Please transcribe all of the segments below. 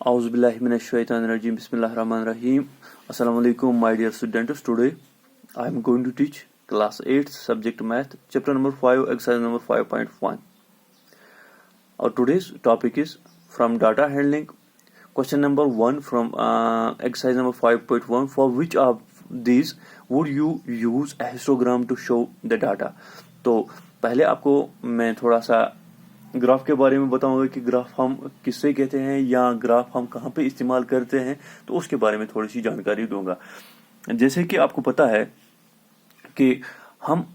A'udhu billahi minash shaitanir rajim. Bismillahir rahmanir rahim. Assalamu alaikum, my dear students. Today I am going to teach class 8 subject math, chapter number 5, exercise number 5.1. Our today's topic is from data handling. Question number 1 from exercise number 5.1. For which of these would you use a histogram to show the data? तो पहले आपको मैं थोड़ा सा graph के बारे में बताऊंगा कि ग्राफ हम किससे कहते हैं या ग्राफ हम कहाँ पे इस्तेमाल करते हैं, तो उसके बारे में थोड़ी सी जानकारी दूंगा। जैसे कि आपको पता है कि हम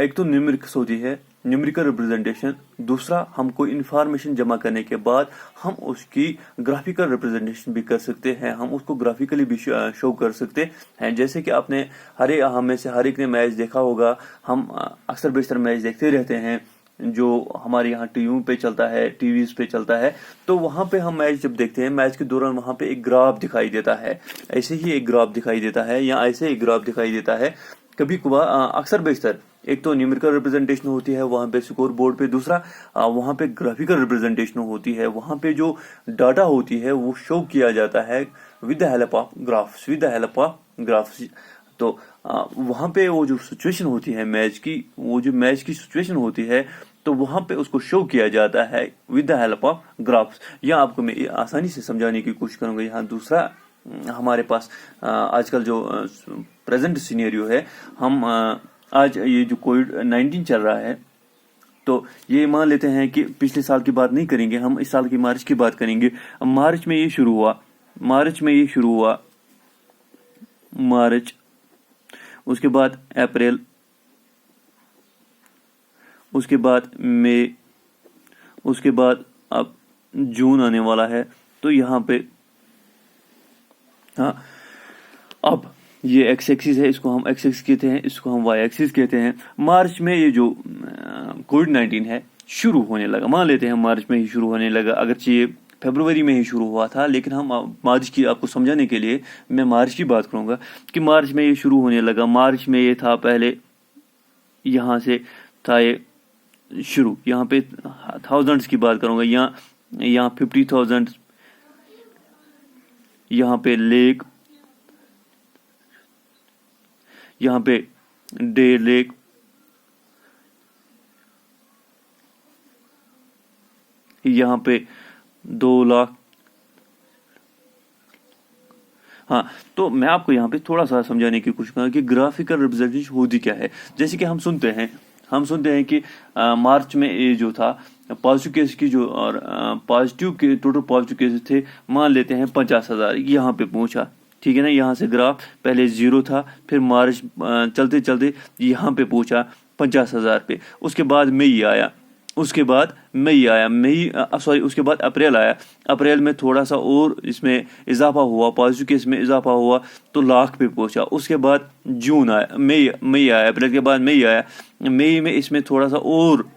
एक तो न्यूमेरिक्स होती है, न्यूमेरिकल रिप्रेजेंटेशन, दूसरा हम कोई इंफॉर्मेशन जमा करने के बाद हम उसकी ग्राफिकल रिप्रेजेंटेशन भी कर सकते हैं, हम उसको ग्राफिकली भी शो कर सकते हैं। जैसे कि आपने हम में से हर एक ने मैच देखा होगा, हम अक्सर बेशतर मैच देखते रहते हैं जो हमारे यहाँ टीवी पे चलता है, टीवीज पे चलता है। तो वहां पे हम मैच जब देखते हैं, मैच के दौरान वहां पे एक ग्राफ दिखाई देता है, ऐसे ही एक ग्राफ दिखाई देता है या ऐसे एक ग्राफ दिखाई देता है। कभी कभार अक्सर बेशतर एक तो न्यूमेरिकल रिप्रेजेंटेशन होती है वहां पे स्कोर बोर्ड पे, दूसरा वहां पे ग्राफिकल रिप्रेजेंटेशन होती है, वहां पे जो डाटा होती है वो शो किया जाता है with the help of graphs. तो वहां पे वो जो सिचुएशन होती है मैच की सिचुएशन होती है, तो वहां पे उसको शो किया जाता है with the help of graphs. या आपको मैं आसानी से समझाने की कोशिश करूंगा। यहाँ दूसरा हमारे पास आजकल जो प्रेजेंट सिनेरियो है, हम आज ये जो कोविड-19 चल रहा है, तो ये मान लेते हैं कि पिछले साल की बात नहीं करेंगे, हम इस साल की मार्च की बात करेंगे। मार्च में ये शुरू हुआ, मार्च, उसके बाद अप्रैल, उसके बाद मई, उसके बाद अब जून आने वाला है। तो यहाँ पे अब ये एक्स एक्सिस है, इसको हम एक्स एक्सिस कहते हैं, इसको हम वाई एक्सिस कहते हैं। मार्च में ये जो कोविड-19 है शुरू होने लगा, मान लेते हैं मार्च में ही शुरू होने लगा, अगरचे ये फरवरी में ही शुरू हुआ था, लेकिन हम मार्च की आपको समझाने के लिए मैं मार्च की बात करूंगा कि मार्च में ये शुरू होने लगा। मार्च में ये था, पहले यहाँ से था ये शुरू, यहाँ पे थाउजेंड्स की बात करूंगा, यहाँ 50,000, यहाँ पे लेक, यहाँ पे 1.5 लाख, यहाँ पे 2 लाख। हाँ, तो मैं आपको यहाँ पे थोड़ा सा समझाने की कोशिश करूंगा कि ग्राफिकल रिप्रेजेंटेशन होती क्या है। जैसे कि हम सुनते हैं कि मार्च में ये जो था पॉजिटिव केस की जो और टोटल पॉजिटिव केसेस थे, मान लेते हैं 50,000, यहाँ पे पहुंचा, ठीक है ना। यहाँ से ग्राफ पहले 0 था, फिर मार्च चलते चलते यहाँ पे पहुंचा 50,000 पे। उसके बाद मई आया, उसके बाद अप्रैल आया। अप्रैल में थोड़ा सा और इसमें इजाफा हुआ, पॉजिटिव केस में इजाफा हुआ, तो लाख पे पहुंचा। उसके बाद जून आया, मई आया, अप्रैल के बाद मई आया। मई में इसमें थोड़ा सा और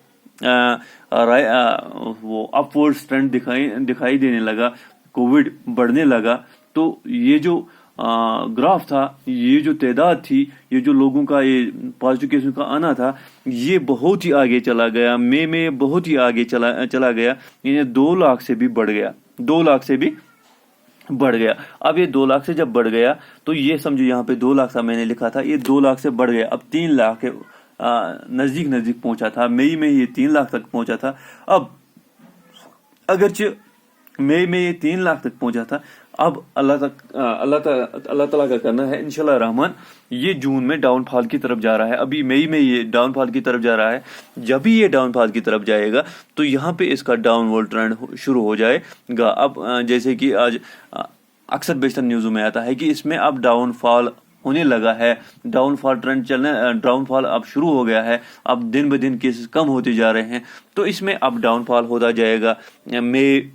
वो अपवर्ड ट्रेंड दिखाई देने लगा, कोविड बढ़ने लगा। तो ये जो ग्राफ था, ये जो तादाद थी, ये जो लोगों का ये पॉजिटिव केसों का आना था, ये बहुत ही आगे चला गया। मई में बहुत ही आगे चला गया, ये 2 लाख से भी बढ़ गया, 2 लाख से भी बढ़ गया। अब ये 2 लाख से जब बढ़ गया, तो ये समझो यहाँ पे 2 लाख सा मैंने लिखा था, ये 2 लाख से बढ़ गया, अब 3 लाख के नजदीक पहुंचा था। मई में ये 3 लाख तक पहुंचा था। अब अगरचे मई में ये 3 लाख तक पहुंचा था, अब अल्लाह ताला का करना है इंशाल्लाह रहमान, ये जून में डाउनफॉल की तरफ जा रहा है। अभी मई में ये डाउनफॉल की तरफ जा रहा है। जब भी ये डाउनफॉल की तरफ जाएगा, तो यहाँ पे इसका डाउनवर्ड ट्रेंड शुरू हो जाएगा। अब जैसे कि आज अक्सर बेशतर न्यूज़ों में आता है कि इसमें अब डाउनफॉल होने लगा है, डाउनफॉल अब शुरू हो गया है, अब दिन ब दिन केसेस कम होते जा रहे हैं। तो इसमें अब डाउनफॉल होता जाएगा। मई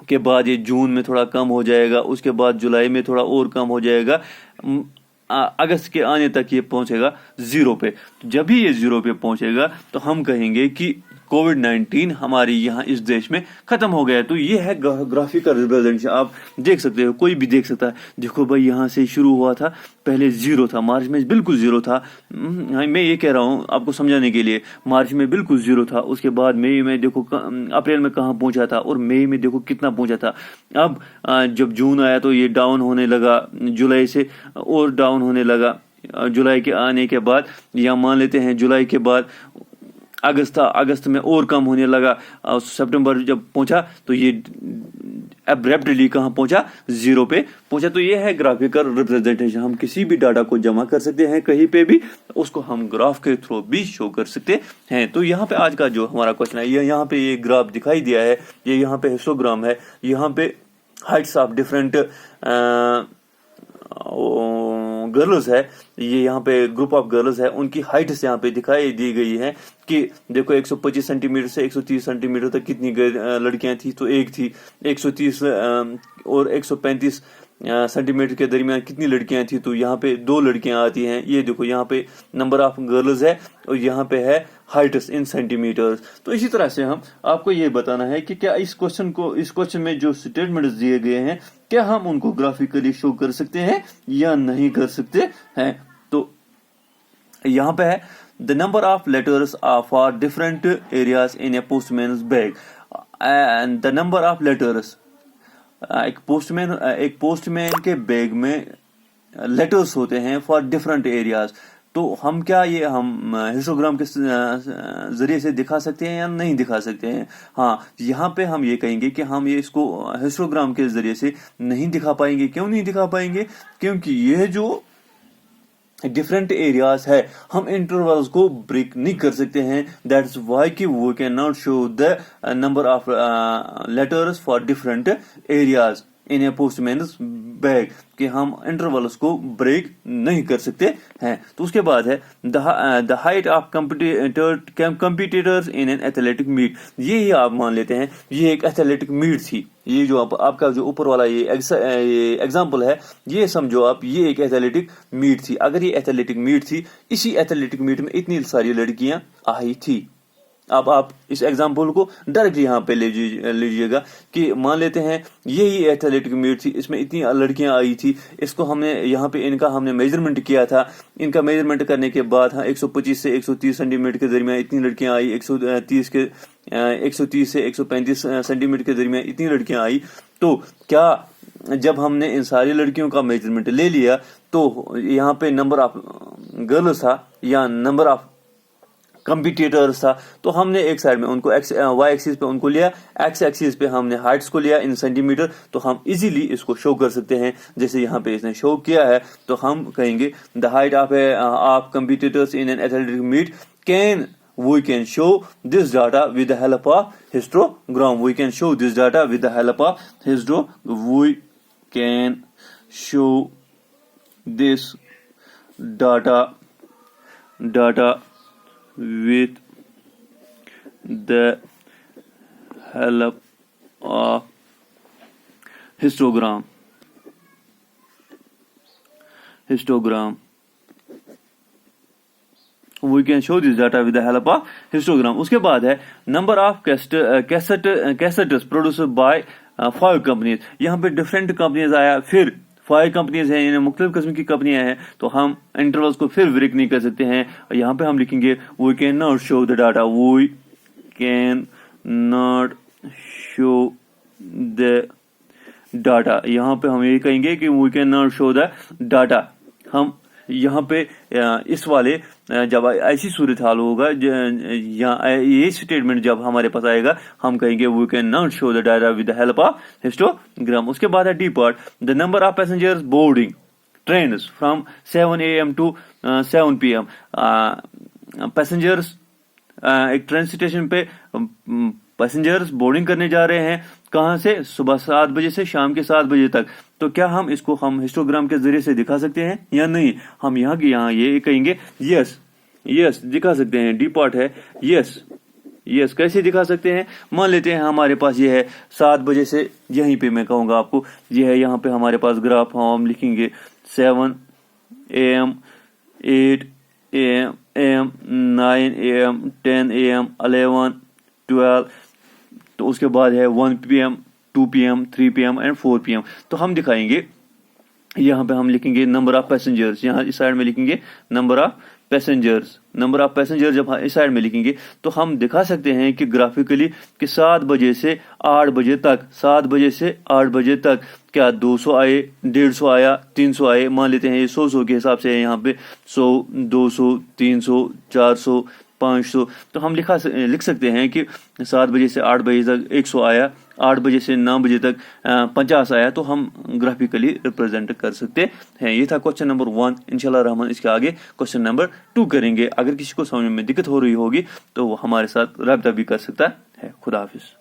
के बाद ये जून में थोड़ा कम हो जाएगा, उसके बाद जुलाई में थोड़ा और कम हो जाएगा, अगस्त के आने तक ये पहुंचेगा 0 पे। जब भी ये 0 पे पहुंचेगा, तो हम कहेंगे कि कोविड-19 हमारी यहाँ इस देश में खत्म हो गया है। तो ये है ग्राफिकल रिप्रेजेंटेशन, आप देख सकते हो, कोई भी देख सकता है। देखो भाई, यहाँ से शुरू हुआ था, पहले 0 था, मार्च में बिल्कुल 0 था। मैं ये कह रहा हूँ आपको समझाने के लिए, मार्च में बिल्कुल 0 था, उसके बाद मई में देखो, अप्रैल में कहाँ पहुंचा था, और मई में देखो कितना पहुंचा था। अब जब जून आया तो ये डाउन होने लगा, जुलाई से और डाउन होने लगा। जुलाई के आने के बाद, या मान लेते हैं जुलाई के बाद अगस्त था, अगस्त में और कम होने लगा। सितंबर जब पहुंचा तो ये एब्रप्टली कहाँ पहुंचा, 0 पे पहुंचा। तो ये है ग्राफिकल रिप्रेजेंटेशन। हम किसी भी डाटा को जमा कर सकते हैं कहीं पे भी, उसको हम ग्राफ के थ्रू भी शो कर सकते हैं। तो यहाँ पे आज का जो हमारा क्वेश्चन है, ये यहाँ पे ये ग्राफ दिखाई दिया है, ये यहाँ पे हिस्टोग्राम है, यहाँ पे हाइट्स ऑफ डिफरेंट गर्ल्स है, ये यहाँ पे ग्रुप ऑफ गर्ल्स है, उनकी हाइट्स यहाँ पे दिखाई दी गई है कि देखो 125 सेंटीमीटर से 130 सेंटीमीटर तक कितनी लड़कियां थी, तो एक थी। 130 और 135 सेंटीमीटर के दरमियान कितनी लड़कियां थी, तो यहाँ पे 2 लड़कियां आती हैं। ये देखो यहाँ पे नंबर ऑफ गर्ल्स है और यहाँ पे है हाइट्स इन सेंटीमीटर्स। तो इसी तरह से हम आपको ये बताना है कि क्या इस क्वेश्चन में जो स्टेटमेंट्स दिए गए हैं, क्या हम उनको ग्राफिकली शो कर सकते हैं या नहीं कर सकते हैं। तो यहाँ पे है the number of letters for different areas in a postman's bag, and the number of letters, एक पोस्टमैन के बैग में लेटर्स होते हैं फॉर डिफरेंट एरियाज। तो हम हिस्टोग्राम के जरिए से दिखा सकते हैं या नहीं दिखा सकते हैं। हाँ, यहाँ पे हम ये कहेंगे कि हम ये इसको हिस्टोग्राम के जरिए से नहीं दिखा पाएंगे। क्यों नहीं दिखा पाएंगे? क्योंकि ये जो डिफरेंट एरियाज है, हम इंटरवल्स को ब्रेक नहीं कर सकते हैं। दैट्स वाई कि we can not show the number of letters for different areas in a postman's bag, कि हम इंटरवल्स को ब्रेक नहीं कर सकते हैं। तो उसके बाद है the height of competitors in an athletic meet. ये ही आप मान लेते हैं ये एक एथलेटिक मीट थी। ये जो आपका जो ऊपर वाला ये एग्जाम्पल है, ये समझो आप, ये एक एथलेटिक मीट थी। अगर ये एथलेटिक मीट थी, इसी एथलेटिक मीट में इतनी सारी लड़कियां आई थी। अब आप इस एग्जाम्पल को डायरेक्टली यहाँ पे लीजिएगा कि मान लेते हैं यही एथलेटिक मीट थी, इसमें इतनी लड़कियां आई थी, इसको हमने यहाँ पे इनका हमने मेजरमेंट किया था। इनका मेजरमेंट करने के बाद 125 से 130 सेंटीमीटर के दरमियान इतनी लड़कियां आई, 130 से 135 सेंटीमीटर के दरमियान इतनी लड़कियां आई। तो क्या जब हमने इन सारी लड़कियों का मेजरमेंट ले लिया, तो यहाँ पे नंबर ऑफ गर्ल्स था या नंबर ऑफ कंपीटिटर्स था, तो हमने एक साइड में उनको वाई एक्सिस पे उनको लिया, एक्स एक्सिस पे हमने हाइट्स को लिया इन सेंटीमीटर। तो हम इजीली इसको शो कर सकते हैं, जैसे यहाँ पे इसने शो किया है। तो हम कहेंगे the height of competitors in an athletic meet we can show this data with the help of histogram. We can show this data with the help of we can show this data with the help of histogram. We can show this data with the help of histogram. उसके बाद है number of cassettes produced by 5 companies. यहाँ पे different companies आया, फिर 5 companies हैं, इन्हें मुख्तलिफ किस्म की कंपनियां हैं, तो हम इंटरवल्स को फिर ब्रेक नहीं कर सकते हैं। यहाँ पे हम लिखेंगे we cannot show the data. We cannot show the data. यहाँ पे हम ये कहेंगे कि we cannot show the data. हम यहाँ पे इस वाले जब ऐसी सूरत हाल होगा, ये स्टेटमेंट जब हमारे पास आएगा, हम कहेंगे we can not show the data with the help of histogram. उसके बाद है D part, the number of passengers boarding trains from 7 AM to 7 PM. Passengers एक ट्रेन स्टेशन पे पैसेंजर्स बोर्डिंग करने जा रहे हैं, कहां से? सुबह 7 बजे से शाम के 7 बजे तक. तो क्या हम इसको हिस्टोग्राम के जरिए से दिखा सकते हैं या नहीं? हम यहाँ ये कहेंगे यस दिखा सकते हैं. डी पार्ट है यस. कैसे दिखा सकते हैं? मान लेते हैं हमारे पास ये है 7 बजे से, यहीं पे मैं कहूंगा आपको, ये है यहाँ पे हमारे पास ग्राफ, हम लिखेंगे 7 AM, 8 AM, 9 AM, 10 AM, 11 12, तो उसके बाद है 1 PM, 2 PM, 3 PM and 4 PM। तो हम दिखाएंगे, यहाँ पे हम लिखेंगे नंबर ऑफ पैसेंजर्स, यहाँ इस साइड में लिखेंगे number of passengers. Number of passenger जब इस साइड में लिखेंगे तो हम दिखा सकते हैं कि ग्राफिकली कि 7 बजे से 8 बजे तक, 7 बजे से 8 बजे तक क्या 200 आए, 150 आया, 300 आए, मान लेते हैं ये 100 के हिसाब से है यहाँ पे 100, 200, 300, 400, 500। तो हम लिख सकते हैं कि 7 बजे से 8 बजे तक 100 आया, 8 बजे से 9 बजे तक 50 आया, तो हम ग्राफिकली रिप्रेजेंट कर सकते हैं। ये था क्वेश्चन नंबर 1। इंशाल्लाह रहमान इसके आगे क्वेश्चन नंबर 2 करेंगे। अगर किसी को समझ में दिक्कत हो रही होगी तो वो हमारे साथ राब्ता भी कर सकता है। खुदा हाफिज।